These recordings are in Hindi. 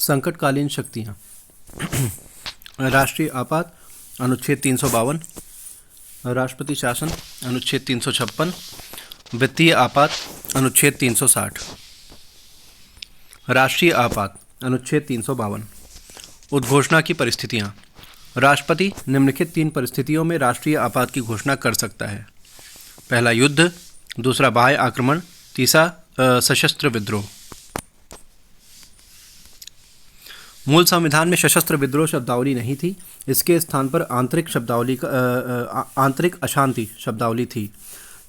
संकटकालीन शक्तियाँ। राष्ट्रीय आपात अनुच्छेद 352, राष्ट्रपति शासन अनुच्छेद 356, वित्तीय आपात अनुच्छेद 360। राष्ट्रीय आपात अनुच्छेद 352, उद्घोषणा की परिस्थितियाँ। राष्ट्रपति निम्नलिखित 3 परिस्थितियों में राष्ट्रीय आपात की घोषणा कर सकता है। पहला युद्ध, दूसरा बाह्य आक्रमण, तीसरा सशस्त्र विद्रोह। मूल संविधान में सशस्त्र विद्रोह शब्दावली नहीं थी। इसके स्थान पर आंतरिक अशांति शब्दावली थी।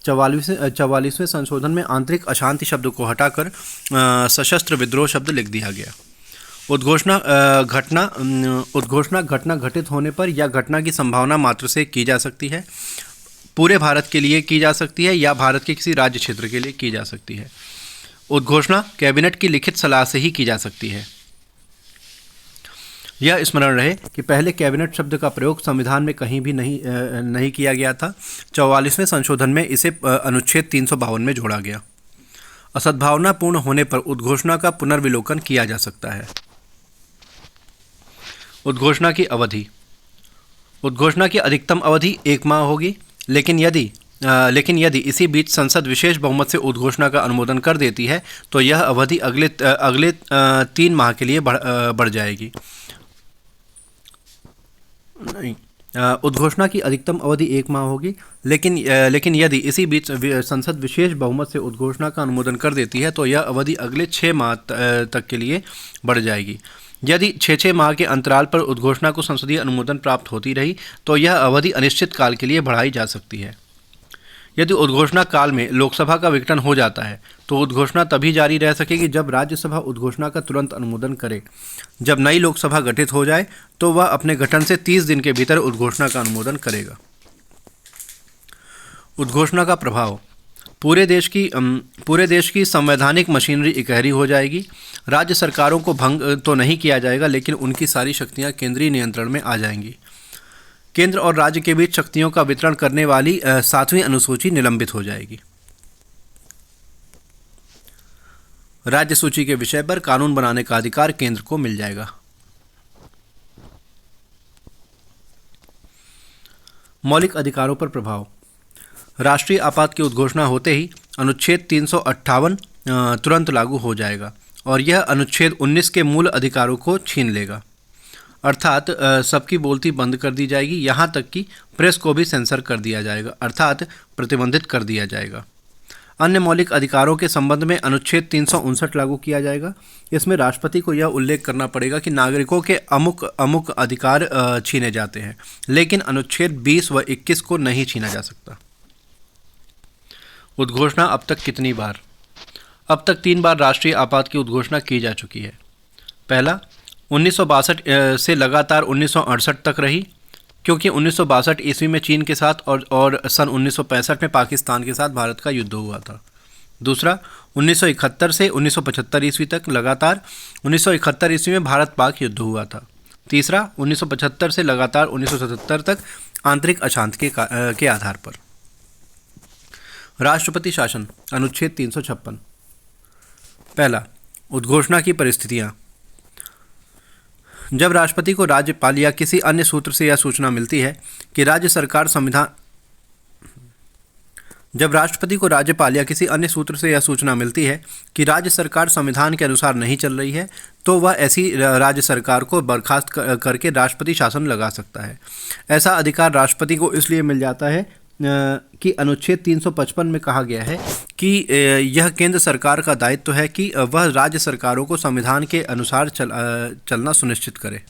44वें संशोधन में आंतरिक अशांति शब्द को हटाकर सशस्त्र विद्रोह शब्द लिख दिया गया। उद्घोषणा घटना घटित होने पर या घटना की संभावना मात्र से की जा सकती है। पूरे भारत के लिए की जा सकती है या भारत के किसी राज्य क्षेत्र के लिए की जा सकती है। उद्घोषणा कैबिनेट की लिखित सलाह से ही की जा सकती है। यह स्मरण रहे कि पहले कैबिनेट शब्द का प्रयोग संविधान में कहीं भी नहीं किया गया था। 44वें संशोधन में इसे अनुच्छेद 352 में जोड़ा गया। असद्भावनापूर्ण होने पर उद्घोषणा का पुनर्विलोकन किया जा सकता है। उद्घोषणा की अवधि। उद्घोषणा की अधिकतम अवधि 1 माह होगी, लेकिन यदि इसी बीच संसद विशेष बहुमत से उद्घोषणा का अनुमोदन कर देती है तो यह अवधि अगले 3 माह के लिए बढ़ जाएगी। उद्घोषणा की अधिकतम अवधि 1 माह होगी, लेकिन यदि इसी बीच संसद विशेष बहुमत से उद्घोषणा का अनुमोदन कर देती है तो यह अवधि अगले 6 माह तक के लिए बढ़ जाएगी। यदि 6 माह के अंतराल पर उद्घोषणा को संसदीय अनुमोदन प्राप्त होती रही तो यह अवधि अनिश्चित काल के लिए बढ़ाई जा सकती है। यदि उद्घोषणा काल में लोकसभा का विघटन हो जाता है तो उद्घोषणा तभी जारी रह सकेगी जब राज्यसभा उद्घोषणा का तुरंत अनुमोदन करे। जब नई लोकसभा गठित हो जाए तो वह अपने गठन से 30 दिन के भीतर उद्घोषणा का अनुमोदन करेगा। उद्घोषणा का प्रभाव। पूरे देश की संवैधानिक मशीनरी इकहरी हो जाएगी। राज्य सरकारों को भंग तो नहीं किया जाएगा, लेकिन उनकी सारी शक्तियां केंद्रीय नियंत्रण में आ जाएंगी। केंद्र और राज्य के बीच शक्तियों का वितरण करने वाली 7वीं अनुसूची निलंबित हो जाएगी। राज्य सूची के विषय पर कानून बनाने का अधिकार केंद्र को मिल जाएगा। मौलिक अधिकारों पर प्रभाव। राष्ट्रीय आपात की उद्घोषणा होते ही अनुच्छेद 358 तुरंत लागू हो जाएगा और यह अनुच्छेद 19 के मूल अधिकारों को छीन लेगा। अर्थात सबकी बोलती बंद कर दी जाएगी, यहाँ तक कि प्रेस को भी सेंसर कर दिया जाएगा, अर्थात प्रतिबंधित कर दिया जाएगा। अन्य मौलिक अधिकारों के संबंध में अनुच्छेद 359 लागू किया जाएगा। इसमें राष्ट्रपति को यह उल्लेख करना पड़ेगा कि नागरिकों के अमुक अधिकार छीने जाते हैं, लेकिन अनुच्छेद 20 व 21 को नहीं छीना जा सकता। उद्घोषणा अब तक कितनी बार? अब तक 3 बार राष्ट्रीय आपात की उद्घोषणा की जा चुकी है। पहला 1962 से लगातार 1968 तक रही, क्योंकि 1962 ईस्वी में चीन के साथ और सन 1965 में पाकिस्तान के साथ भारत का युद्ध हुआ था। दूसरा 1971 से 1975 ईस्वी तक लगातार 1971 ईस्वी में भारत पाक युद्ध हुआ था। तीसरा 1975 से लगातार 1977 तक आंतरिक अशांति के आधार पर। राष्ट्रपति शासन अनुच्छेद 356। पहला उद्घोषणा की परिस्थितियाँ। जब राष्ट्रपति को राज्यपाल या किसी अन्य सूत्र से यह सूचना मिलती है कि राज्य सरकार संविधान के अनुसार नहीं चल रही है तो वह ऐसी राज्य सरकार को बर्खास्त करके राष्ट्रपति शासन लगा सकता है। ऐसा अधिकार राष्ट्रपति को इसलिए मिल जाता है कि अनुच्छेद 355 में कहा गया है कि यह केंद्र सरकार का दायित्व है कि वह राज्य सरकारों को संविधान के अनुसार चलना सुनिश्चित करे।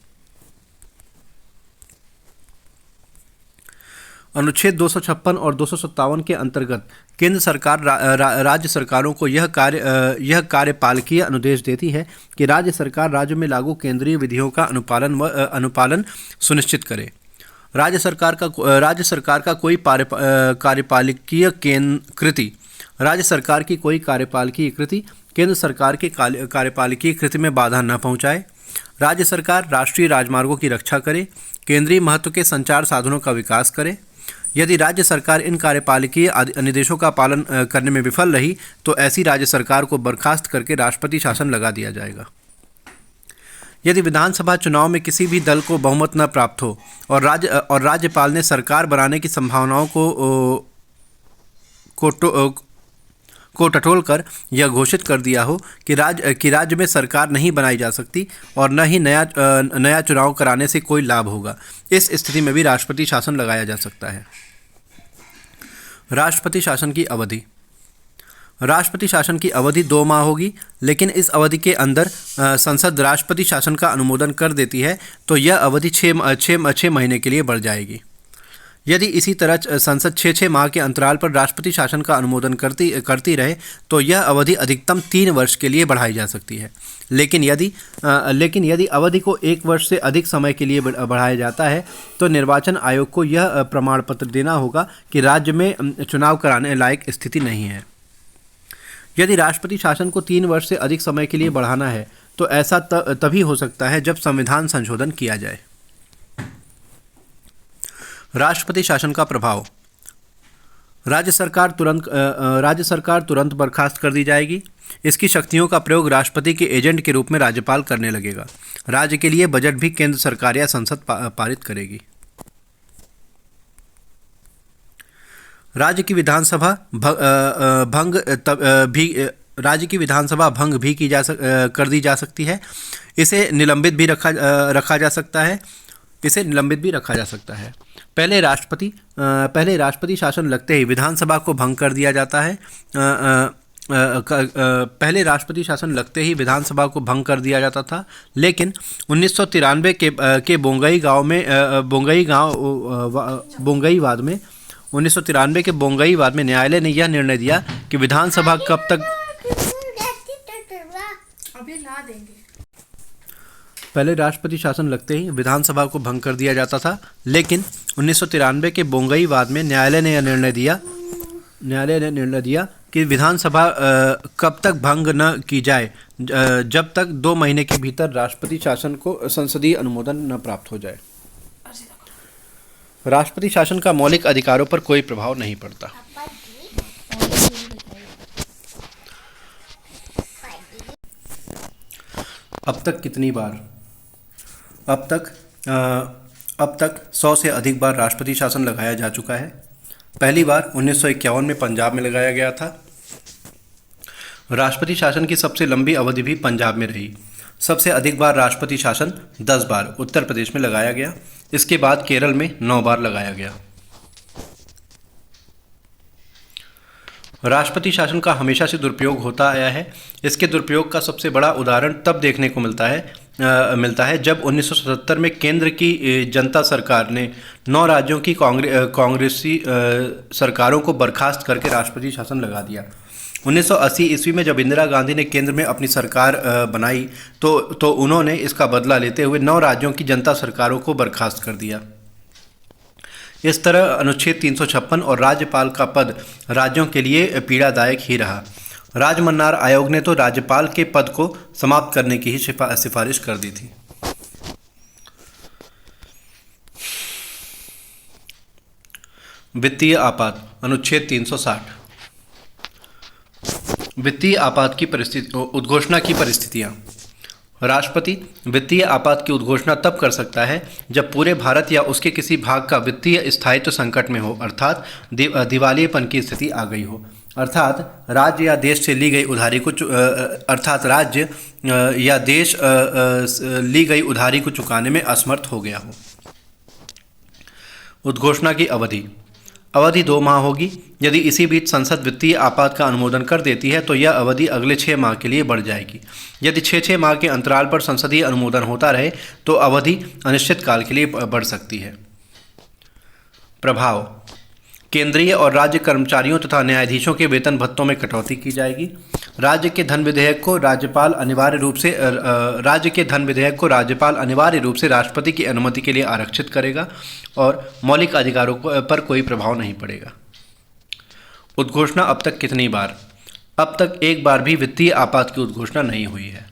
अनुच्छेद 256 और 257 के अंतर्गत केंद्र सरकार राज्य सरकारों को यह कार्यपालकीय अनुदेश देती है कि राज्य सरकार राज्य में लागू केंद्रीय विधियों का अनुपालन सुनिश्चित करे। राज्य सरकार का कोई कार्यपालकीय कृति राज्य सरकार की कोई कार्यपालकीय कृति केंद्र सरकार के कार्यपालकीय कृति में बाधा न पहुंचाए। राज्य सरकार राष्ट्रीय राजमार्गों की रक्षा करे, केंद्रीय महत्व के संचार साधनों का विकास करे। यदि राज्य सरकार इन कार्यपालकीय निर्देशों का पालन करने में विफल रही तो ऐसी राज्य सरकार को बर्खास्त करके राष्ट्रपति शासन लगा दिया जाएगा। यदि विधानसभा चुनाव में किसी भी दल को बहुमत न प्राप्त हो और राज्यपाल ने सरकार बनाने की संभावनाओं को टटोल कर यह घोषित कर दिया हो कि राज्य में सरकार नहीं बनाई जा सकती और न ही नया चुनाव कराने से कोई लाभ होगा, इस स्थिति में भी राष्ट्रपति शासन लगाया जा सकता है। राष्ट्रपति शासन की अवधि। राष्ट्रपति शासन की अवधि 2 माह होगी, लेकिन इस अवधि के अंदर संसद राष्ट्रपति शासन का अनुमोदन कर देती है तो यह अवधि 6 महीने के लिए बढ़ जाएगी। यदि इसी तरह संसद 6 माह के अंतराल पर राष्ट्रपति शासन का अनुमोदन करती रहे तो यह अवधि अधिकतम 3 वर्ष के लिए बढ़ाई जा सकती है। लेकिन यदि अवधि को 1 वर्ष से अधिक समय के लिए बढ़ाया जाता है तो निर्वाचन आयोग को यह प्रमाण पत्र देना होगा कि राज्य में चुनाव कराने लायक स्थिति नहीं है। यदि राष्ट्रपति शासन को 3 वर्ष से अधिक समय के लिए बढ़ाना है तो ऐसा तभी हो सकता है जब संविधान संशोधन किया जाए। राष्ट्रपति शासन का प्रभाव। राज्य सरकार तुरंत बर्खास्त कर दी जाएगी। इसकी शक्तियों का प्रयोग राष्ट्रपति के एजेंट के रूप में राज्यपाल करने लगेगा। राज्य के लिए बजट भी केंद्र सरकार या संसद पारित करेगी। राज्य की विधानसभा भंग भी कर दी जा सकती है। इसे निलंबित भी रखा जा सकता है। पहले राष्ट्रपति शासन लगते ही विधानसभा को भंग कर दिया जाता है। पहले राष्ट्रपति शासन लगते ही विधानसभा को भंग कर दिया जाता था, लेकिन 1993 के बोंगई वाद में न्यायालय ने यह निर्णय दिया कि विधानसभा कब तक पहले राष्ट्रपति शासन लगते ही विधानसभा को भंग कर दिया जाता था, लेकिन 1993 के बोंगई वाद में न्यायालय ने निर्णय दिया कि विधानसभा कब तक भंग न की जाए जब तक 2 महीने के भीतर राष्ट्रपति शासन को संसदीय अनुमोदन न प्राप्त हो जाए। राष्ट्रपति शासन का मौलिक अधिकारों पर कोई प्रभाव नहीं पड़ता। अब तक कितनी बार? अब तक 100 से अधिक बार राष्ट्रपति शासन लगाया जा चुका है। पहली बार 1951 में पंजाब में लगाया गया था। राष्ट्रपति शासन की सबसे लंबी अवधि भी पंजाब में रही। सबसे अधिक बार राष्ट्रपति शासन 10 बार उत्तर प्रदेश में लगाया गया। इसके बाद केरल में 9 बार लगाया गया। राष्ट्रपति शासन का हमेशा से दुरुपयोग होता आया है। इसके दुरुपयोग का सबसे बड़ा उदाहरण तब देखने को मिलता है जब 1977 में केंद्र की जनता सरकार ने 9 राज्यों की कांग्रेसी सरकारों को बर्खास्त करके राष्ट्रपति शासन लगा दिया। 1980 ईस्वी में जब इंदिरा गांधी ने केंद्र में अपनी सरकार बनाई तो उन्होंने इसका बदला लेते हुए 9 राज्यों की जनता सरकारों को बर्खास्त कर दिया। इस तरह अनुच्छेद 356 और राज्यपाल का पद राज्यों के लिए पीड़ादायक ही रहा। राजमन्नार आयोग ने तो राज्यपाल के पद को समाप्त करने की ही सिफारिश कर दी थी। वित्तीय आपात अनुच्छेद 360। वित्तीय आपात की उद्घोषणा की परिस्थितियां। राष्ट्रपति वित्तीय आपात की उद्घोषणा तब कर सकता है जब पूरे भारत या उसके किसी भाग का वित्तीय स्थायित्व संकट में हो, अर्थात दिवालियेपन की स्थिति आ गई हो, अर्थात राज्य या देश से ली गई उधारी को चुकाने में असमर्थ हो गया हो। उद्घोषणा की अवधि 2 माह होगी। यदि इसी बीच संसद वित्तीय आपात का अनुमोदन कर देती है तो यह अवधि अगले 6 माह के लिए बढ़ जाएगी। यदि 6 माह के अंतराल पर संसदीय अनुमोदन होता रहे तो अवधि अनिश्चित काल के लिए बढ़ सकती है। प्रभाव। केंद्रीय और राज्य कर्मचारियों तथा न्यायाधीशों के वेतन भत्तों में कटौती की जाएगी। राज्य के धन विधेयक को राज्यपाल अनिवार्य रूप से राष्ट्रपति की अनुमति के लिए आरक्षित करेगा और मौलिक अधिकारों पर कोई प्रभाव नहीं पड़ेगा। उद्घोषणा अब तक कितनी बार? अब तक एक बार भी वित्तीय आपात की उद्घोषणा नहीं हुई है।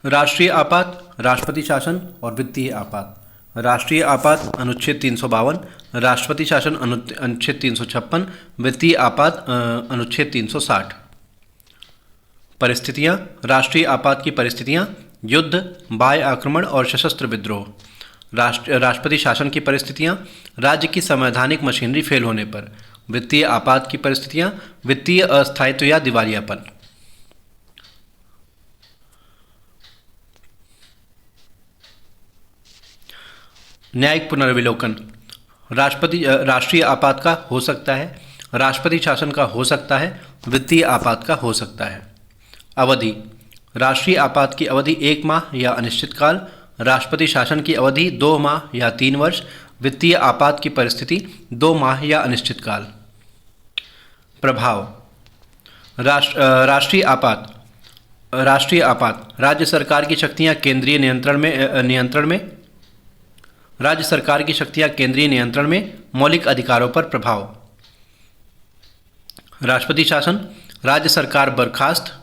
राष्ट्रीय आपात, राष्ट्रपति शासन और वित्तीय आपात। राष्ट्रीय आपात अनुच्छेद 352, राष्ट्रपति शासन अनुच्छेद 356, वित्तीय आपात अनुच्छेद 360। परिस्थितियाँ, राष्ट्रीय आपात की परिस्थितियाँ, युद्ध, बाह्य आक्रमण और सशस्त्र विद्रोह। राष्ट्रपति शासन की परिस्थितियाँ, राज्य की संवैधानिक मशीनरी फेल होने पर। वित्तीय आपात की परिस्थितियाँ, वित्तीय अस्थायित्व या दिवालियापन। न्यायिक पुनर्विलोकन। राष्ट्रीय आपात का हो सकता है, राष्ट्रपति शासन का हो सकता है, वित्तीय आपात का हो सकता है। अवधि, राष्ट्रीय आपात की अवधि 1 माह या अनिश्चितकाल, राष्ट्रपति शासन की अवधि 2 माह या 3 वर्ष, वित्तीय आपात की परिस्थिति 2 माह या अनिश्चितकाल। प्रभाव, राष्ट्रीय आपात राज्य सरकार की शक्तियां केंद्रीय नियंत्रण में राज्य सरकार की शक्तियां केंद्रीय नियंत्रण में, मौलिक अधिकारों पर प्रभाव। राष्ट्रपति शासन, राज्य सरकार बर्खास्त।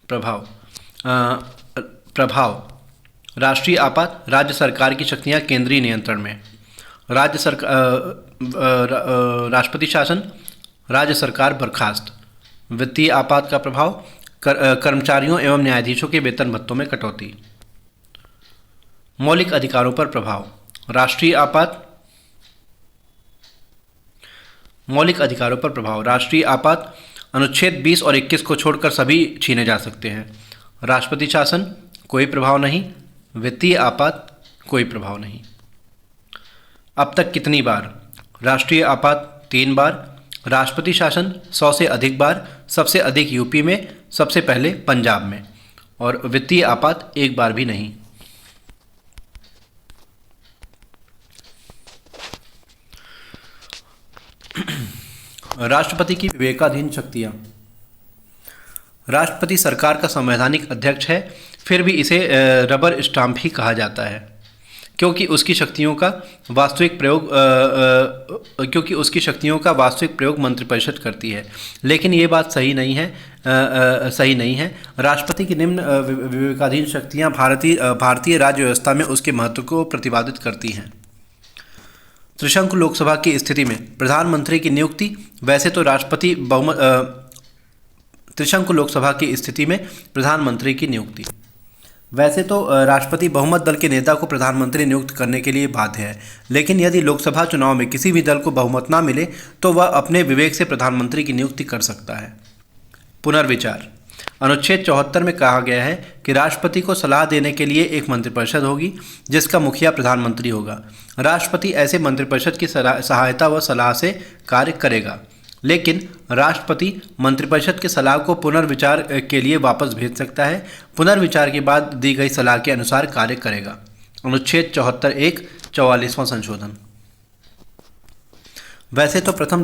प्रभाव, राष्ट्रीय आपात, राज्य सरकार की शक्तियां केंद्रीय नियंत्रण में, राष्ट्रपति शासन, राज्य सरकार बर्खास्त। वित्तीय आपात का प्रभाव, कर्मचारियों एवं न्यायाधीशों के वेतन भत्तों में कटौती। मौलिक अधिकारों पर प्रभाव, राष्ट्रीय आपात, मौलिक अधिकारों पर प्रभाव। राष्ट्रीय आपात, अनुच्छेद 20 और 21 को छोड़कर सभी छीने जा सकते हैं। राष्ट्रपति शासन, कोई प्रभाव नहीं। वित्तीय आपात, कोई प्रभाव नहीं। अब तक कितनी बार? राष्ट्रीय आपात 3 बार, राष्ट्रपति शासन 100 से अधिक बार, सबसे अधिक यूपी में, सबसे पहले पंजाब में, और वित्तीय आपात 1 बार भी नहीं। राष्ट्रपति की विवेकाधीन शक्तियां। राष्ट्रपति सरकार का संवैधानिक अध्यक्ष है, फिर भी इसे रबर स्टाम्प ही कहा जाता है, क्योंकि उसकी शक्तियों का वास्तविक प्रयोग मंत्रिपरिषद करती है। लेकिन ये बात सही नहीं है। राष्ट्रपति की निम्न विवेकाधीन शक्तियां भारतीय राज्य व्यवस्था में उसके महत्व को प्रतिपादित करती हैं। त्रिशंकु लोकसभा की स्थिति में प्रधानमंत्री की नियुक्ति, वैसे तो राष्ट्रपति त्रिशंकु लोकसभा की स्थिति में प्रधानमंत्री की नियुक्ति, वैसे तो राष्ट्रपति बहुमत दल के नेता को प्रधानमंत्री नियुक्त करने के लिए बाध्य है, लेकिन यदि लोकसभा चुनाव में किसी भी दल को बहुमत न मिले तो वह अपने विवेक से प्रधानमंत्री की नियुक्ति कर सकता है। पुनर्विचार, अनुच्छेद 74 में कहा गया है कि राष्ट्रपति को सलाह देने के लिए एक मंत्रिपरिषद होगी, जिसका मुखिया प्रधानमंत्री होगा। राष्ट्रपति ऐसे मंत्रिपरिषद की सहायता व सलाह से कार्य करेगा, लेकिन राष्ट्रपति मंत्रिपरिषद की सलाह को पुनर्विचार के लिए वापस भेज सकता है। पुनर्विचार के बाद दी गई सलाह के अनुसार कार्य करेगा। अनुच्छेद 74(1) 44वां संशोधन। वैसे तो प्रथम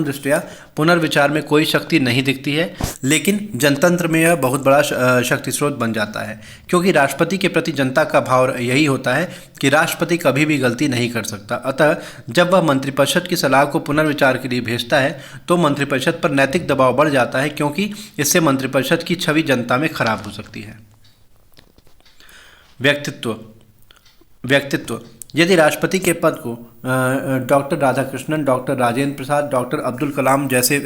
दृष्टया पुनर्विचार में कोई शक्ति नहीं दिखती है, लेकिन जनतंत्र में यह बहुत बड़ा शक्ति स्रोत बन जाता है, क्योंकि राष्ट्रपति के प्रति जनता का भाव यही होता है कि राष्ट्रपति कभी भी गलती नहीं कर सकता। अतः जब वह मंत्रिपरिषद की सलाह को पुनर्विचार के लिए भेजता है तो मंत्रिपरिषद पर नैतिक दबाव बढ़ जाता है, क्योंकि इससे मंत्रिपरिषद की छवि जनता में खराब हो सकती है। व्यक्तित्व, यदि राष्ट्रपति के पद को doctor Radhakrishnan, doctor Rajendra Prasad, doctor Abdul Kalam जैसा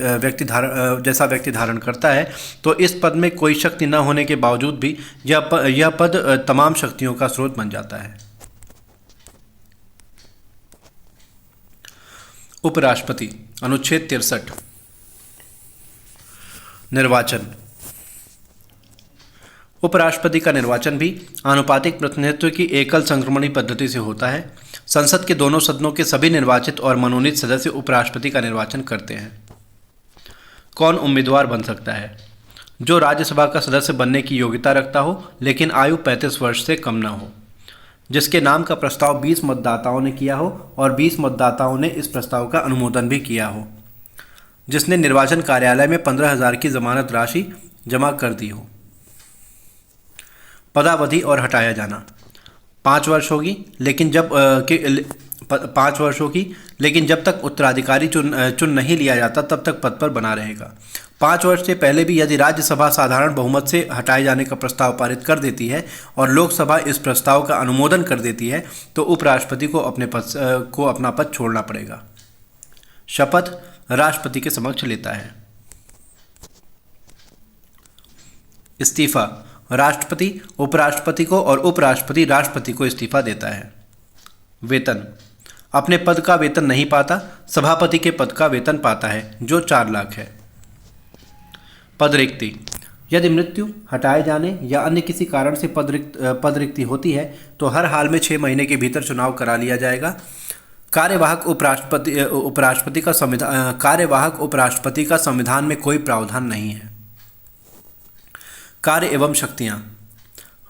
व्यक्ति धारण करता है, तो इस पद में कोई शक्ति न होने के बावजूद भी यह पद तमाम शक्तियों का स्रोत बन जाता है। उपराष्ट्रपति, अनुच्छेद 63। निर्वाचन, उपराष्ट्रपति का निर्वाचन भी आनुपातिक प्रतिनिधित्व की एकल संक्रमणी पद्धति से होता है। संसद के दोनों सदनों के सभी निर्वाचित और मनोनीत सदस्य उपराष्ट्रपति का निर्वाचन करते हैं। कौन उम्मीदवार बन सकता है? जो राज्यसभा का सदस्य बनने की योग्यता रखता हो, लेकिन आयु 35 वर्ष से कम न हो, जिसके नाम का प्रस्ताव 20 मतदाताओं ने किया हो और 20 मतदाताओं ने इस प्रस्ताव का अनुमोदन भी किया हो, जिसने निर्वाचन कार्यालय में 15,000 की जमानत राशि जमा कर दी हो। पदावधि और हटाया जाना 5 वर्ष होगी, लेकिन जब तक उत्तराधिकारी चुन नहीं लिया जाता तब तक पद पर बना रहेगा। 5 वर्ष से पहले भी यदि राज्यसभा साधारण बहुमत से हटाए जाने का प्रस्ताव पारित कर देती है और लोकसभा इस प्रस्ताव का अनुमोदन कर देती है तो उपराष्ट्रपति को अपना पद छोड़ना पड़ेगा। शपथ राष्ट्रपति के समक्ष लेता है। इस्तीफा राष्ट्रपति उपराष्ट्रपति को और उपराष्ट्रपति राष्ट्रपति को इस्तीफा देता है। वेतन अपने पद का वेतन नहीं पाता, सभापति के पद का वेतन पाता है जो 4 लाख है। पद रिक्ति यदि मृत्यु, हटाए जाने या अन्य किसी कारण से पद रिक्ति होती है तो हर हाल में 6 महीने के भीतर चुनाव करा लिया जाएगा। कार्यवाहक उपराष्ट्रपति का संविधान में कोई प्रावधान नहीं है। कार्य एवं शक्तियाँ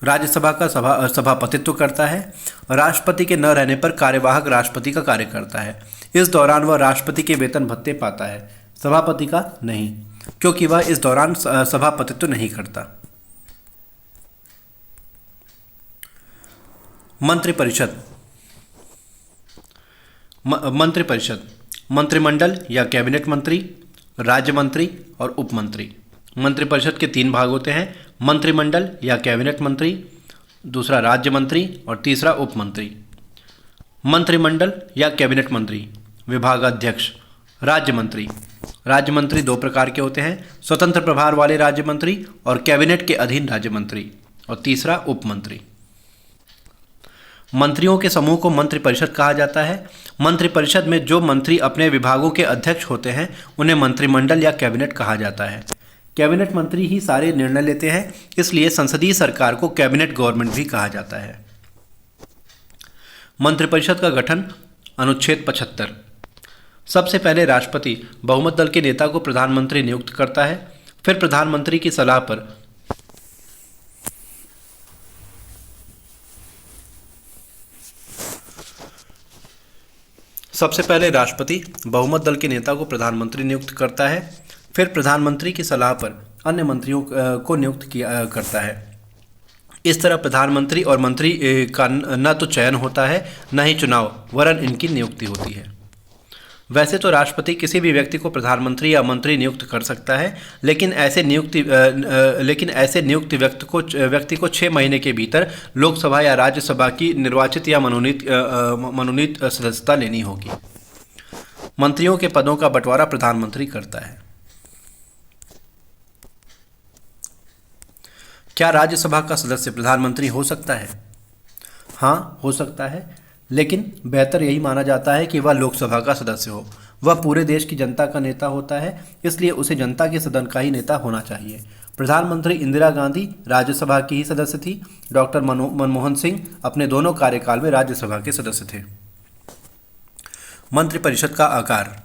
राज्यसभा का सभापतित्व करता है। राष्ट्रपति के न रहने पर कार्यवाहक राष्ट्रपति का कार्य करता है। इस दौरान वह राष्ट्रपति के वेतन भत्ते पाता है, सभापति का नहीं, क्योंकि वह इस दौरान सभापतित्व नहीं करता। मंत्रिपरिषद मंत्रिमंडल या कैबिनेट मंत्री, राज्य मंत्री और उपमंत्री। मंत्रिपरिषद के 3 भाग होते हैं, मंत्रिमंडल या कैबिनेट मंत्री, दूसरा राज्य मंत्री और तीसरा उपमंत्री। मंत्रिमंडल या कैबिनेट मंत्री, विभागाध्यक्ष। राज्य मंत्री 2 प्रकार के होते हैं, स्वतंत्र प्रभार वाले राज्य मंत्री और कैबिनेट के अधीन राज्य मंत्री, और तीसरा उपमंत्री। मंत्रियों के समूह को मंत्रिपरिषद कहा जाता है। मंत्रिपरिषद में जो मंत्री अपने विभागों के अध्यक्ष होते हैं उन्हें मंत्रिमंडल या कैबिनेट कहा जाता है। कैबिनेट मंत्री ही सारे निर्णय लेते हैं, इसलिए संसदीय सरकार को कैबिनेट गवर्नमेंट भी कहा जाता है। मंत्रिपरिषद का गठन अनुच्छेद 75। सबसे पहले राष्ट्रपति बहुमत दल के नेता को प्रधानमंत्री नियुक्त करता है, फिर प्रधानमंत्री की सलाह पर सबसे पहले राष्ट्रपति बहुमत दल के नेता को प्रधानमंत्री नियुक्त करता है, फिर प्रधानमंत्री की सलाह पर अन्य मंत्रियों को नियुक्त करता है। इस तरह प्रधानमंत्री और मंत्री का न तो चयन होता है न ही चुनाव, वरन इनकी नियुक्ति होती है। वैसे तो राष्ट्रपति किसी भी व्यक्ति को प्रधानमंत्री या मंत्री नियुक्त कर सकता है, लेकिन ऐसे नियुक्त व्यक्ति को 6 महीने के भीतर लोकसभा या राज्यसभा की निर्वाचित या मनोनीत सदस्यता लेनी होगी। मंत्रियों के पदों का बंटवारा प्रधानमंत्री करता है। क्या राज्यसभा का सदस्य प्रधानमंत्री हो सकता है? हाँ, हो सकता है, लेकिन बेहतर यही माना जाता है कि वह लोकसभा का सदस्य हो। वह पूरे देश की जनता का नेता होता है, इसलिए उसे जनता के सदन का ही नेता होना चाहिए। प्रधानमंत्री इंदिरा गांधी राज्यसभा की ही सदस्य थी। डॉक्टर मनमोहन सिंह अपने दोनों कार्यकाल में राज्यसभा के सदस्य थे। मंत्रिपरिषद का आकार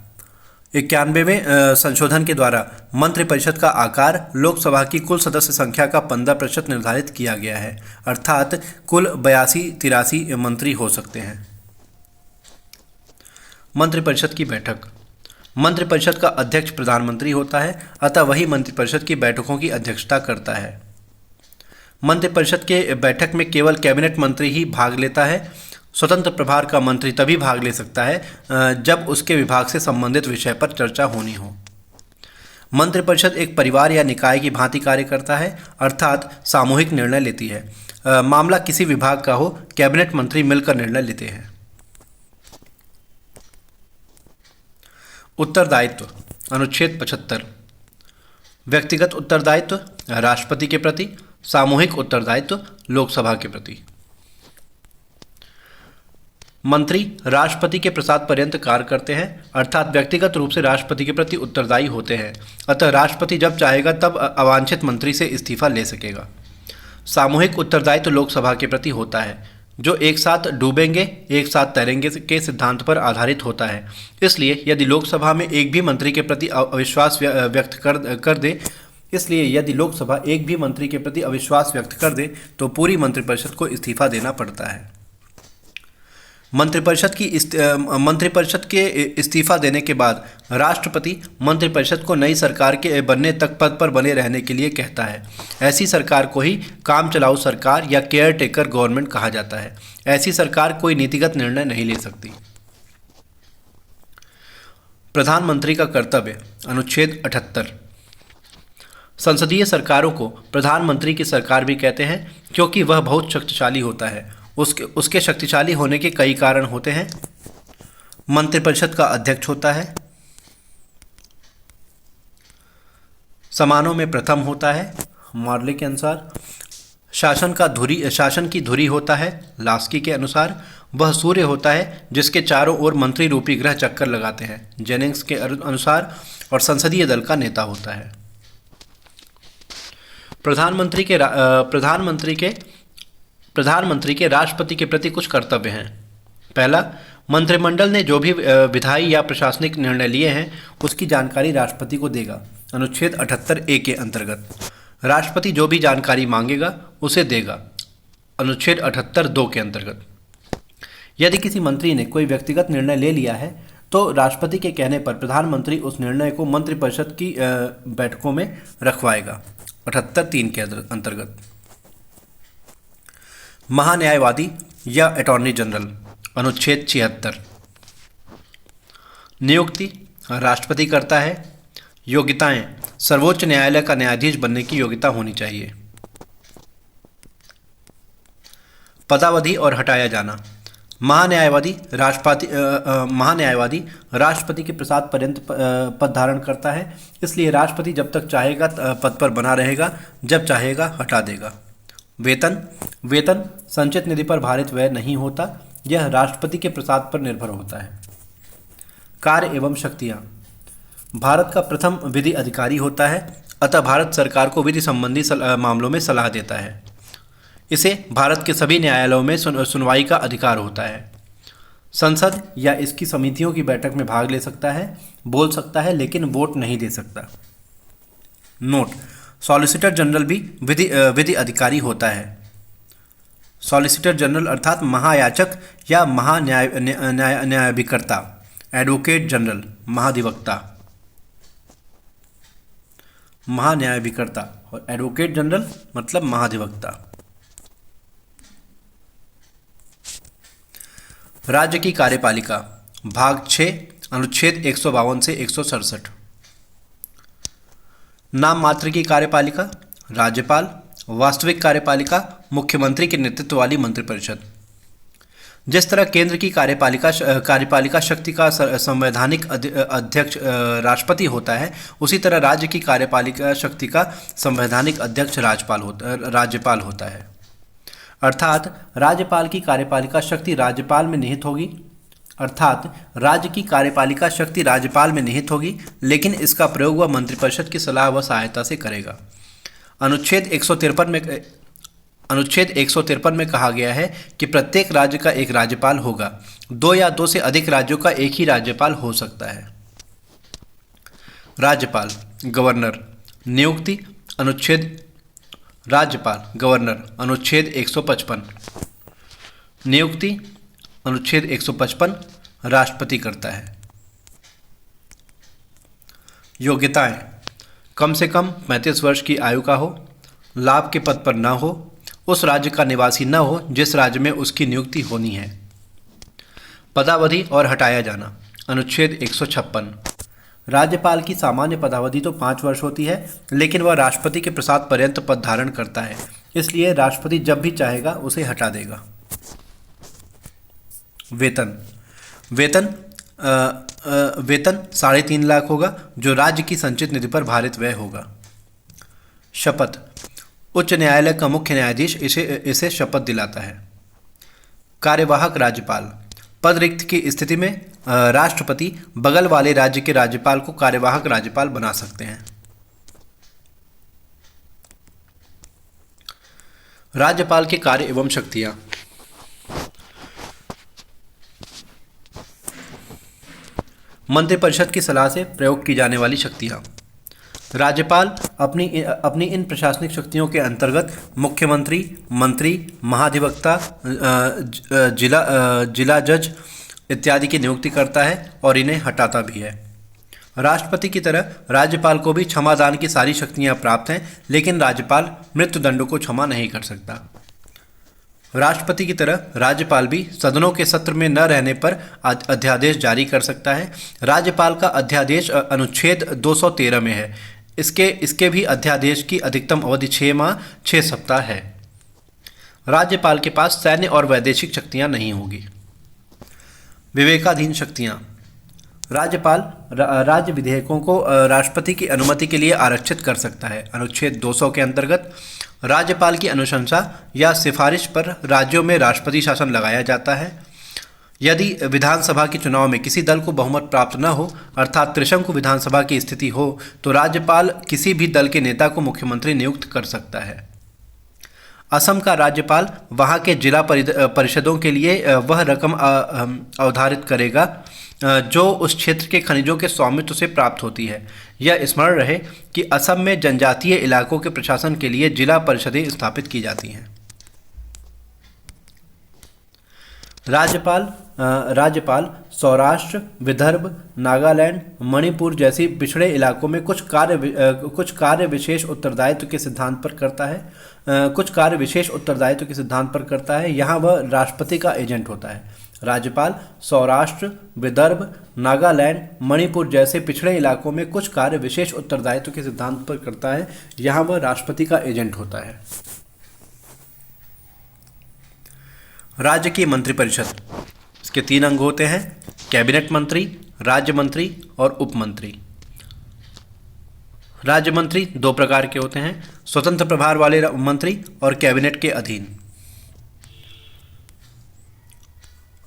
91वें संशोधन के द्वारा मंत्रिपरिषद का आकार लोकसभा की कुल सदस्य संख्या का 15% निर्धारित किया गया है, अर्थात कुल 82-83 मंत्री हो सकते हैं। मंत्रिपरिषद की बैठक। मंत्रिपरिषद का अध्यक्ष प्रधानमंत्री होता है, अतः वही मंत्रिपरिषद की बैठकों की अध्यक्षता करता है। मंत्रिपरिषद के बैठक में केवल कैबिनेट मंत्री ही भाग लेता है। स्वतंत्र प्रभार का मंत्री तभी भाग ले सकता है जब उसके विभाग से संबंधित विषय पर चर्चा होनी हो। मंत्रिपरिषद एक परिवार या निकाय की भांति कार्य करता है, अर्थात सामूहिक निर्णय लेती है। मामला किसी विभाग का हो, कैबिनेट मंत्री मिलकर निर्णय लेते हैं। उत्तरदायित्व अनुच्छेद 75। व्यक्तिगत उत्तरदायित्व राष्ट्रपति के प्रति, सामूहिक उत्तरदायित्व लोकसभा के प्रति। मंत्री राष्ट्रपति के प्रसाद पर्यंत कार्य करते हैं, अर्थात व्यक्तिगत रूप से राष्ट्रपति के प्रति उत्तरदायी होते हैं, अतः राष्ट्रपति जब चाहेगा तब अवांछित मंत्री से इस्तीफा ले सकेगा। सामूहिक उत्तरदायित्व लोकसभा के प्रति होता है, जो एक साथ डूबेंगे एक साथ तैरेंगे के सिद्धांत पर आधारित होता है। इसलिए यदि लोकसभा एक भी मंत्री के प्रति अविश्वास व्यक्त कर दे तो पूरी मंत्रिपरिषद को इस्तीफा देना पड़ता है। मंत्रिपरिषद के इस्तीफा देने के बाद राष्ट्रपति मंत्रिपरिषद को नई सरकार के बनने तक पद पर बने रहने के लिए कहता है। ऐसी सरकार को ही काम चलाऊ सरकार या केयर टेकर गवर्नमेंट कहा जाता है। ऐसी सरकार कोई नीतिगत निर्णय नहीं ले सकती। प्रधानमंत्री का कर्तव्य अनुच्छेद 78। संसदीय सरकारों को प्रधानमंत्री की सरकार भी कहते हैं क्योंकि वह बहुत शक्तिशाली होता है। उसके शक्तिशाली होने के कई कारण होते हैं। मंत्रिपरिषद का अध्यक्ष होता है, समानों में प्रथम होता है मॉर्ले के अनुसार, शासन की धुरी होता है लास्की के अनुसार, वह सूर्य होता है जिसके चारों ओर मंत्री रूपी ग्रह चक्कर लगाते हैं जेनिंग्स के अनुसार, और संसदीय दल का नेता होता है। प्रधानमंत्री के राष्ट्रपति के प्रति कुछ कर्तव्य हैं। पहला, मंत्रिमंडल ने जो भी विधायी या प्रशासनिक निर्णय लिए हैं उसकी जानकारी राष्ट्रपति को देगा, अनुच्छेद 78A के अंतर्गत। राष्ट्रपति जो भी जानकारी मांगेगा उसे देगा, अनुच्छेद 78(2) के अंतर्गत। यदि किसी मंत्री ने कोई व्यक्तिगत निर्णय ले लिया है तो राष्ट्रपति के कहने पर प्रधानमंत्री उस निर्णय को मंत्रिपरिषद की बैठकों में रखवाएगा, 78(3) के अंतर्गत। महान्यायवादी या अटॉर्नी जनरल, अनुच्छेद 76। नियुक्ति राष्ट्रपति करता है। योग्यताएं, सर्वोच्च न्यायालय का न्यायाधीश बनने की योग्यता होनी चाहिए। पदावधि और हटाया जाना। महान्यायवादी राष्ट्रपति के प्रसाद पर्यंत पद धारण करता है, इसलिए राष्ट्रपति जब तक चाहेगा पद पर बना रहेगा, जब चाहेगा हटा देगा। वेतन संचित निधि पर भारित व्यय नहीं होता, यह राष्ट्रपति के प्रसाद पर निर्भर होता है। कार्य एवं शक्तियाँ। भारत का प्रथम विधि अधिकारी होता है, अतः भारत सरकार को विधि संबंधी मामलों में सलाह देता है। इसे भारत के सभी न्यायालयों में सुनवाई का अधिकार होता है। संसद या इसकी समितियों की बैठक में भाग ले सकता है, बोल सकता है, लेकिन वोट नहीं दे सकता। नोट, सॉलिसिटर जनरल भी विधि अधिकारी होता है। सॉलिसिटर जनरल अर्थात महायाचक या न्यायाभिकर्ता, एडवोकेट जनरल, महाधिवक्ता, महान्यायाभिकर्ता, और एडवोकेट जनरल मतलब महाधिवक्ता। राज्य की कार्यपालिका, भाग 6, अनुच्छेद 152 से 167। नाम मात्र की कार्यपालिका राज्यपाल, वास्तविक कार्यपालिका मुख्यमंत्री के नेतृत्व वाली मंत्रिपरिषद। जिस तरह केंद्र की कार्यपालिका शक्ति का संवैधानिक अध्यक्ष राष्ट्रपति होता है, उसी तरह राज्य की कार्यपालिका शक्ति का संवैधानिक अध्यक्ष राज्यपाल होता है। अर्थात राज्यपाल की कार्यपालिका शक्ति राज्यपाल में निहित होगी, लेकिन इसका प्रयोग वह मंत्रिपरिषद की सलाह व सहायता से करेगा। अनुच्छेद 153 में कहा गया है कि प्रत्येक राज्य का एक राज्यपाल होगा। 2 या 2 से अधिक राज्यों का एक ही राज्यपाल हो सकता है। राज्यपाल, गवर्नर। नियुक्ति, गवर्नर, अनुच्छेद 155। नियुक्ति, अनुच्छेद 155 राष्ट्रपति करता है। योग्यताएं, कम से कम 35 वर्ष की आयु का हो, लाभ के पद पर न हो, उस राज्य का निवासी न हो जिस राज्य में उसकी नियुक्ति होनी है। पदावधि और हटाया जाना, अनुच्छेद 156। राज्यपाल की सामान्य पदावधि तो 5 वर्ष होती है, लेकिन वह राष्ट्रपति के प्रसाद पर्यंत पद धारण करता है, इसलिए राष्ट्रपति जब भी चाहेगा उसे हटा देगा। वेतन 3.5 लाख होगा, जो राज्य की संचित निधि पर भारित व्यय होगा। शपथ, उच्च न्यायालय का मुख्य न्यायाधीश इसे शपथ दिलाता है। कार्यवाहक राज्यपाल, पद रिक्त की स्थिति में राष्ट्रपति बगल वाले राज्य के राज्यपाल को कार्यवाहक राज्यपाल बना सकते हैं। राज्यपाल के कार्य एवं शक्तियां। मंत्रिपरिषद की सलाह से प्रयोग की जाने वाली शक्तियां। राज्यपाल अपनी इन प्रशासनिक शक्तियों के अंतर्गत मुख्यमंत्री, मंत्री, महाधिवक्ता, जिला जज इत्यादि की नियुक्ति करता है और इन्हें हटाता भी है। राष्ट्रपति की तरह राज्यपाल को भी क्षमादान की सारी शक्तियां प्राप्त हैं, लेकिन राज्यपाल मृत्युदंड को क्षमा नहीं कर सकता। राष्ट्रपति की तरह राज्यपाल भी सदनों के सत्र में न रहने पर अध्यादेश जारी कर सकता है। राज्यपाल का अध्यादेश अनुच्छेद 213 में है। इसके भी अध्यादेश की अधिकतम अवधि 6 माह 6 सप्ताह है। राज्यपाल के पास सैन्य और वैदेशिक शक्तियां नहीं होगी। विवेकाधीन शक्तियां। राज्यपाल राज्य विधेयकों को राष्ट्रपति की अनुमति के लिए आरक्षित कर सकता है। अनुच्छेद 200 के अंतर्गत राज्यपाल की अनुशंसा या सिफारिश पर राज्यों में राष्ट्रपति शासन लगाया जाता है। यदि विधानसभा के चुनाव में किसी दल को बहुमत प्राप्त न हो, अर्थात त्रिशंकु विधानसभा की स्थिति हो, तो राज्यपाल किसी भी दल के नेता को मुख्यमंत्री नियुक्त कर सकता है। असम का राज्यपाल वहां के जिला परिषदों के लिए वह रकम अवधारित करेगा जो उस क्षेत्र के खनिजों के स्वामित्व से प्राप्त होती है। यह स्मरण रहे कि असम में जनजातीय इलाकों के प्रशासन के लिए जिला परिषदें स्थापित की जाती हैं। राज्यपाल सौराष्ट्र, विदर्भ, नागालैंड, मणिपुर जैसी पिछड़े इलाकों में कुछ कार्य विशेष उत्तरदायित्व के सिद्धांत पर करता है। यहाँ वह राष्ट्रपति का एजेंट होता है। राज्यपाल सौराष्ट्र, विदर्भ, नागालैंड, मणिपुर जैसे पिछड़े इलाकों में कुछ कार्य विशेष उत्तरदायित्व के सिद्धांत पर करता है। यहाँ वह राष्ट्रपति का एजेंट होता है। राज्य की मंत्रिपरिषद। इसके 3 अंग होते हैं: कैबिनेट मंत्री, राज्य मंत्री और उप मंत्री। राज्य मंत्री 2 प्रकार के होते हैं: स्वतंत्र प्रभार वाले मंत्री और कैबिनेट के अधीन।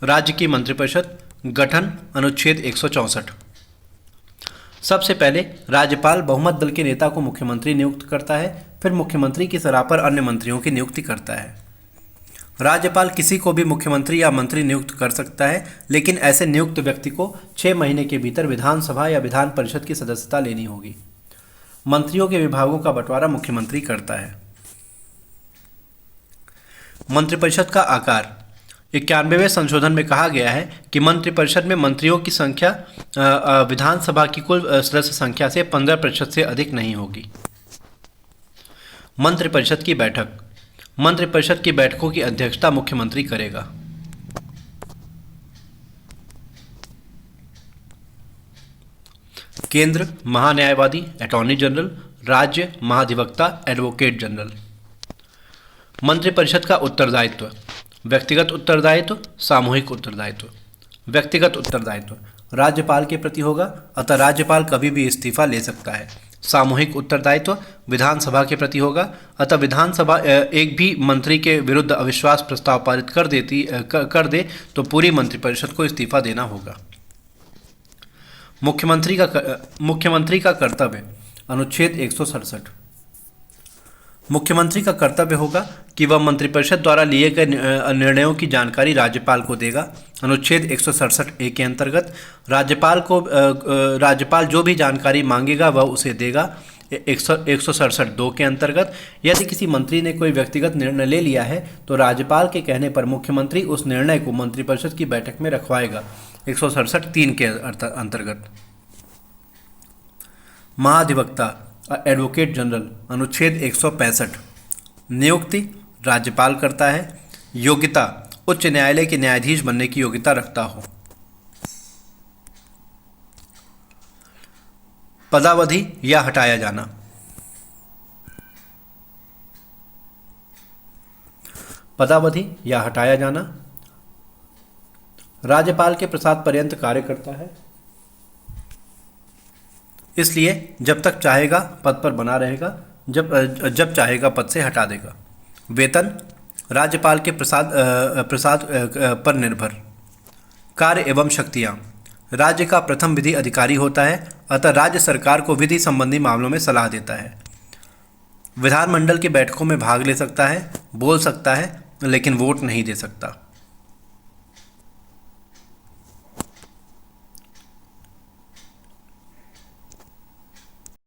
राज्य की मंत्रिपरिषद गठन। अनुच्छेद 164। सबसे पहले राज्यपाल बहुमत दल के नेता को मुख्यमंत्री नियुक्त करता है, फिर मुख्यमंत्री की सलाह पर अन्य मंत्रियों की नियुक्ति करता है। राज्यपाल किसी को भी मुख्यमंत्री या मंत्री नियुक्त कर सकता है, लेकिन ऐसे नियुक्त व्यक्ति को 6 महीने के भीतर विधानसभा या विधान परिषद की सदस्यता लेनी होगी। मंत्रियों के विभागों का बंटवारा मुख्यमंत्री करता है। मंत्रिपरिषद का आकार। 91वें संशोधन में कहा गया है कि मंत्रिपरिषद में मंत्रियों की संख्या विधानसभा की कुल सदस्य संख्या से 15% से अधिक नहीं होगी। मंत्रिपरिषद की बैठक। मंत्रिपरिषद की बैठकों की अध्यक्षता मुख्यमंत्री करेगा। केंद्र महान्यायवादी अटॉर्नी जनरल, राज्य महाधिवक्ता एडवोकेट जनरल। मंत्रिपरिषद का उत्तरदायित्व। व्यक्तिगत उत्तरदायित्व, सामूहिक उत्तरदायित्व। व्यक्तिगत उत्तरदायित्व राज्यपाल के प्रति होगा, अतः राज्यपाल कभी भी इस्तीफा ले सकता है। सामूहिक उत्तरदायित्व विधानसभा के प्रति होगा, अतः विधानसभा एक भी मंत्री के विरुद्ध अविश्वास प्रस्ताव पारित कर दे तो पूरी मंत्रिपरिषद को इस्तीफा देना होगा। मुख्यमंत्री का कर्तव्य। अनुच्छेद 167। मुख्यमंत्री का कर्तव्य होगा कि वह मंत्रिपरिषद द्वारा लिए गए निर्णयों की जानकारी राज्यपाल को देगा। अनुच्छेद 167A के अंतर्गत राज्यपाल जो भी जानकारी मांगेगा वह उसे देगा। 167(2) के अंतर्गत यदि किसी मंत्री ने कोई व्यक्तिगत निर्णय ले लिया है तो राज्यपाल के कहने पर मुख्यमंत्री उस निर्णय को मंत्रिपरिषद की बैठक में रखवाएगा। 167(3) के अंतर्गत। महाधिवक्ता एडवोकेट जनरल। अनुच्छेद 165। नियुक्ति राज्यपाल करता है। योग्यता उच्च न्यायालय के न्यायाधीश बनने की योग्यता रखता हो। पदावधि या हटाया जाना। पदावधि या हटाया जाना राज्यपाल के प्रसाद पर्यंत कार्य करता है, इसलिए जब तक चाहेगा पद पर बना रहेगा, जब चाहेगा पद से हटा देगा। वेतन राज्यपाल के प्रसाद पर निर्भर। कार्य एवं शक्तियाँ राज्य का प्रथम विधि अधिकारी होता है, अतः राज्य सरकार को विधि संबंधी मामलों में सलाह देता है। विधानमंडल की बैठकों में भाग ले सकता है, बोल सकता है, लेकिन वोट नहीं दे सकता।